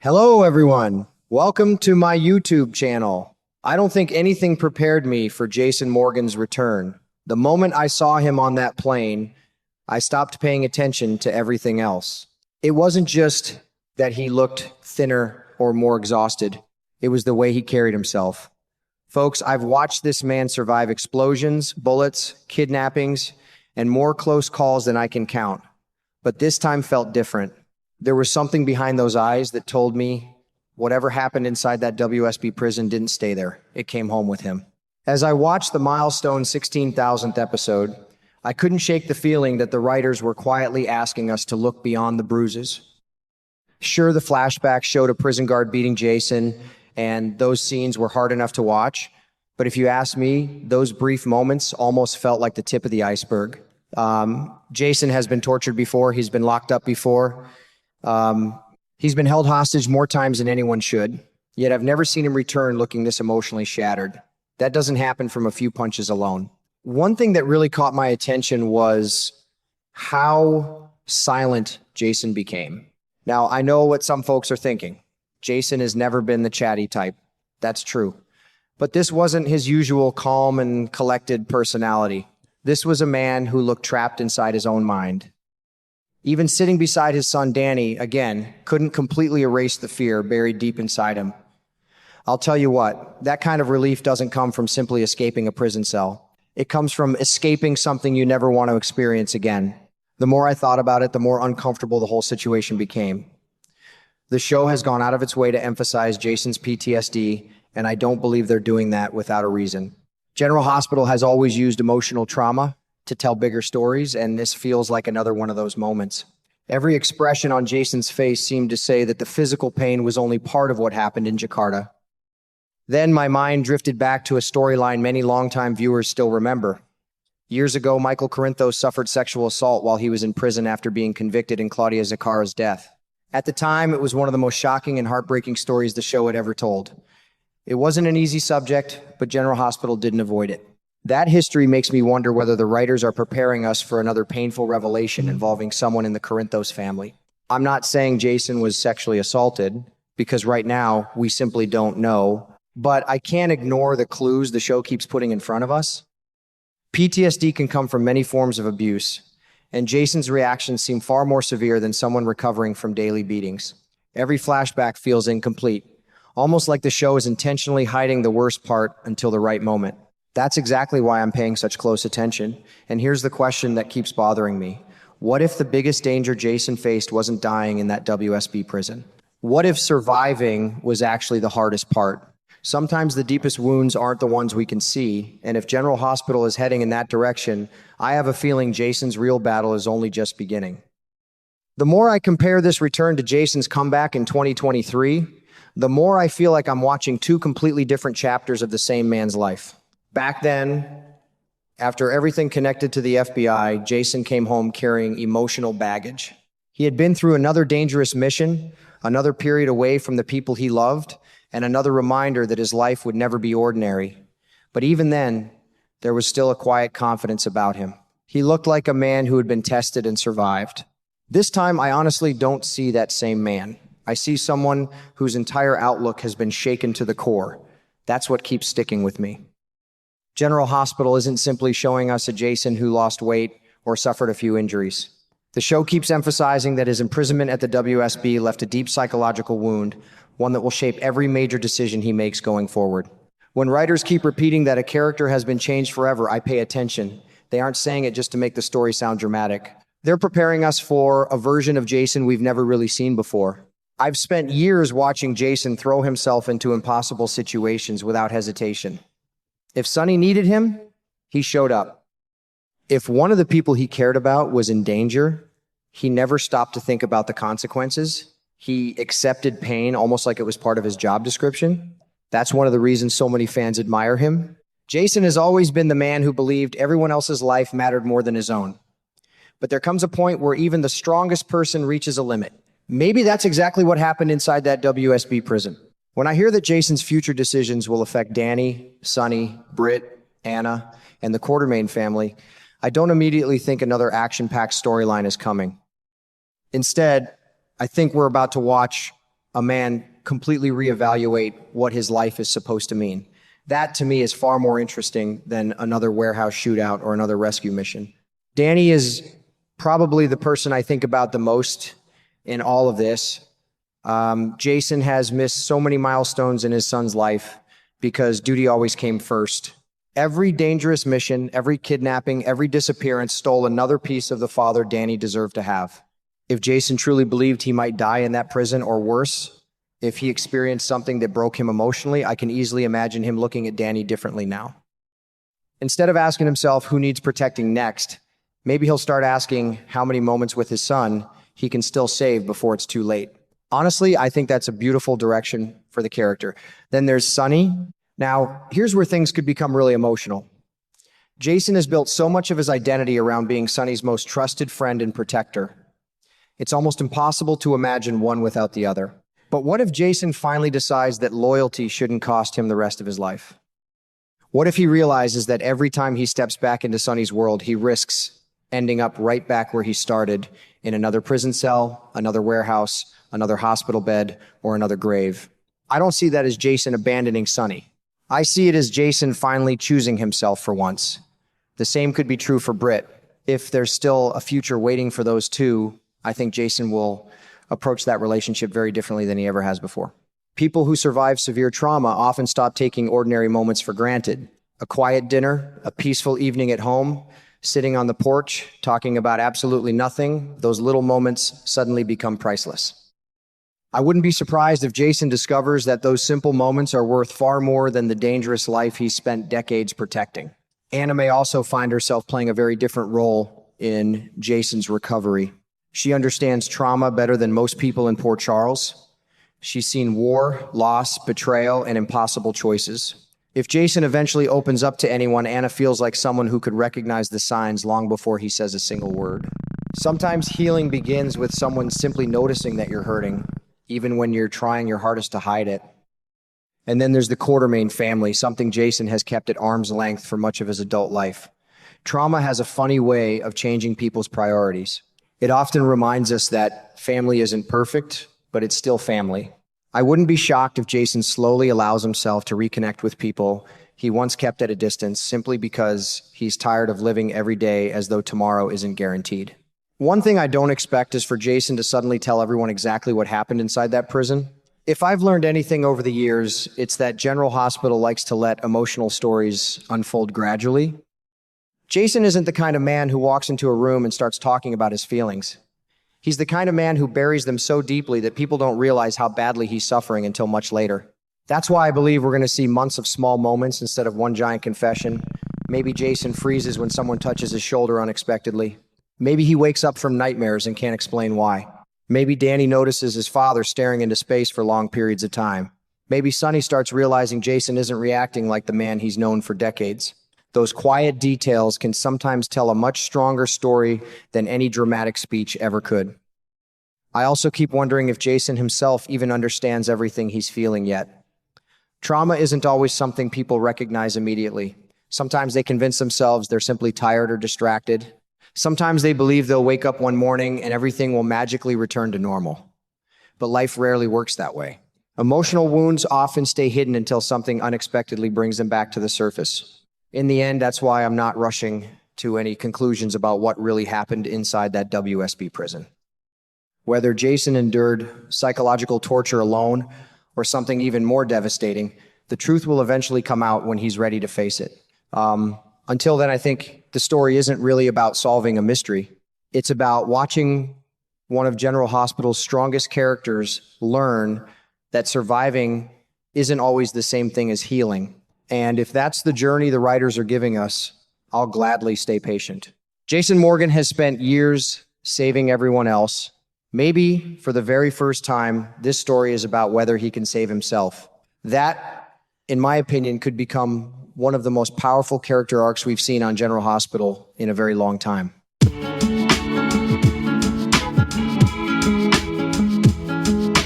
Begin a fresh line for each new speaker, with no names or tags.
Hello, everyone. Welcome to my YouTube channel. I don't think anything prepared me for Jason Morgan's return. The moment I saw him on that plane, I stopped paying attention to everything else. It wasn't just that he looked thinner or more exhausted. It was the way he carried himself. Folks, I've watched this man survive explosions, bullets, kidnappings, and more close calls than I can count. But this time felt different. There was something behind those eyes that told me whatever happened inside that WSB prison didn't stay there. It came home with him. As I watched the milestone 16,000th episode, I couldn't shake the feeling that the writers were quietly asking us to look beyond the bruises. Sure, the flashback showed a prison guard beating Jason, and those scenes were hard enough to watch. But if you ask me, those brief moments almost felt like the tip of the iceberg. Jason has been tortured before. He's been locked up before. He's been held hostage more times than anyone should, yet I've never seen him return looking this emotionally shattered. That doesn't happen from a few punches alone. One thing that really caught my attention was how silent Jason became. Now, I know what some folks are thinking. Jason has never been the chatty type. That's true. But this wasn't his usual calm and collected personality. This was a man who looked trapped inside his own mind. Even sitting beside his son Danny, again, couldn't completely erase the fear buried deep inside him. I'll tell you what, that kind of relief doesn't come from simply escaping a prison cell. It comes from escaping something you never want to experience again. The more I thought about it, the more uncomfortable the whole situation became. The show has gone out of its way to emphasize Jason's PTSD, and I don't believe they're doing that without a reason. General Hospital has always used emotional trauma to tell bigger stories, and this feels like another one of those moments. Every expression on Jason's face seemed to say that the physical pain was only part of what happened in Jakarta. Then my mind drifted back to a storyline many longtime viewers still remember. Years ago, Michael Corinthos suffered sexual assault while he was in prison after being convicted in Claudia Zacara's death. At the time, it was one of the most shocking and heartbreaking stories the show had ever told. It wasn't an easy subject, but General Hospital didn't avoid it. That history makes me wonder whether the writers are preparing us for another painful revelation involving someone in the Corinthos family. I'm not saying Jason was sexually assaulted, because right now we simply don't know, but I can't ignore the clues the show keeps putting in front of us. PTSD can come from many forms of abuse, and Jason's reactions seem far more severe than someone recovering from daily beatings. Every flashback feels incomplete, almost like the show is intentionally hiding the worst part until the right moment. That's exactly why I'm paying such close attention. And here's the question that keeps bothering me. What if the biggest danger Jason faced wasn't dying in that WSB prison? What if surviving was actually the hardest part? Sometimes the deepest wounds aren't the ones we can see, and if General Hospital is heading in that direction, I have a feeling Jason's real battle is only just beginning. The more I compare this return to Jason's comeback in 2023, the more I feel like I'm watching two completely different chapters of the same man's life. Back then, after everything connected to the FBI, Jason came home carrying emotional baggage. He had been through another dangerous mission, another period away from the people he loved, and another reminder that his life would never be ordinary. But even then, there was still a quiet confidence about him. He looked like a man who had been tested and survived. This time, I honestly don't see that same man. I see someone whose entire outlook has been shaken to the core. That's what keeps sticking with me. General Hospital isn't simply showing us a Jason who lost weight or suffered a few injuries. The show keeps emphasizing that his imprisonment at the WSB left a deep psychological wound, one that will shape every major decision he makes going forward. When writers keep repeating that a character has been changed forever, I pay attention. They aren't saying it just to make the story sound dramatic. They're preparing us for a version of Jason we've never really seen before. I've spent years watching Jason throw himself into impossible situations without hesitation. If Sonny needed him, he showed up. If one of the people he cared about was in danger, he never stopped to think about the consequences. He accepted pain almost like it was part of his job description. That's one of the reasons so many fans admire him. Jason has always been the man who believed everyone else's life mattered more than his own. But there comes a point where even the strongest person reaches a limit. Maybe that's exactly what happened inside that WSB prison. When I hear that Jason's future decisions will affect Danny, Sonny, Britt, Anna, and the Quartermain family, I don't immediately think another action-packed storyline is coming. Instead, I think we're about to watch a man completely reevaluate what his life is supposed to mean. That to me is far more interesting than another warehouse shootout or another rescue mission. Danny is probably the person I think about the most in all of this. Jason has missed so many milestones in his son's life because duty always came first. Every dangerous mission, every kidnapping, every disappearance stole another piece of the father Danny deserved to have. If Jason truly believed he might die in that prison, or worse, if he experienced something that broke him emotionally, I can easily imagine him looking at Danny differently now. Instead of asking himself who needs protecting next, maybe he'll start asking how many moments with his son he can still save before it's too late. Honestly, I think that's a beautiful direction for the character. Then there's Sonny. Now, here's where things could become really emotional. Jason has built so much of his identity around being Sonny's most trusted friend and protector. It's almost impossible to imagine one without the other. But what if Jason finally decides that loyalty shouldn't cost him the rest of his life? What if he realizes that every time he steps back into Sonny's world, he risks ending up right back where he started, in another prison cell, another warehouse, another hospital bed, or another grave? I don't see that as Jason abandoning Sonny. I see it as Jason finally choosing himself for once. The same could be true for Britt. If there's still a future waiting for those two, I think Jason will approach that relationship very differently than he ever has before. People who survive severe trauma often stop taking ordinary moments for granted. A quiet dinner, a peaceful evening at home, sitting on the porch, talking about absolutely nothing, those little moments suddenly become priceless. I wouldn't be surprised if Jason discovers that those simple moments are worth far more than the dangerous life he spent decades protecting. Anna may also find herself playing a very different role in Jason's recovery. She understands trauma better than most people in Port Charles. She's seen war, loss, betrayal, and impossible choices. If Jason eventually opens up to anyone, Anna feels like someone who could recognize the signs long before he says a single word. Sometimes healing begins with someone simply noticing that you're hurting, even when you're trying your hardest to hide it. And then there's the Quartermain family, something Jason has kept at arm's length for much of his adult life. Trauma has a funny way of changing people's priorities. It often reminds us that family isn't perfect, but it's still family. I wouldn't be shocked if Jason slowly allows himself to reconnect with people he once kept at a distance simply because he's tired of living every day as though tomorrow isn't guaranteed. One thing I don't expect is for Jason to suddenly tell everyone exactly what happened inside that prison. If I've learned anything over the years, it's that General Hospital likes to let emotional stories unfold gradually. Jason isn't the kind of man who walks into a room and starts talking about his feelings. He's the kind of man who buries them so deeply that people don't realize how badly he's suffering until much later. That's why I believe we're going to see months of small moments instead of one giant confession. Maybe Jason freezes when someone touches his shoulder unexpectedly. Maybe he wakes up from nightmares and can't explain why. Maybe Danny notices his father staring into space for long periods of time. Maybe Sonny starts realizing Jason isn't reacting like the man he's known for decades. Those quiet details can sometimes tell a much stronger story than any dramatic speech ever could. I also keep wondering if Jason himself even understands everything he's feeling yet. Trauma isn't always something people recognize immediately. Sometimes they convince themselves they're simply tired or distracted. Sometimes they believe they'll wake up one morning and everything will magically return to normal. But life rarely works that way. Emotional wounds often stay hidden until something unexpectedly brings them back to the surface. In the end, that's why I'm not rushing to any conclusions about what really happened inside that WSB prison. Whether Jason endured psychological torture alone or something even more devastating, the truth will eventually come out when he's ready to face it. Until then, I think the story isn't really about solving a mystery. It's about watching one of General Hospital's strongest characters learn that surviving isn't always the same thing as healing. And if that's the journey the writers are giving us, I'll gladly stay patient. Jason Morgan has spent years saving everyone else. Maybe for the very first time, this story is about whether he can save himself. That, in my opinion, could become one of the most powerful character arcs we've seen on General Hospital in a very long time.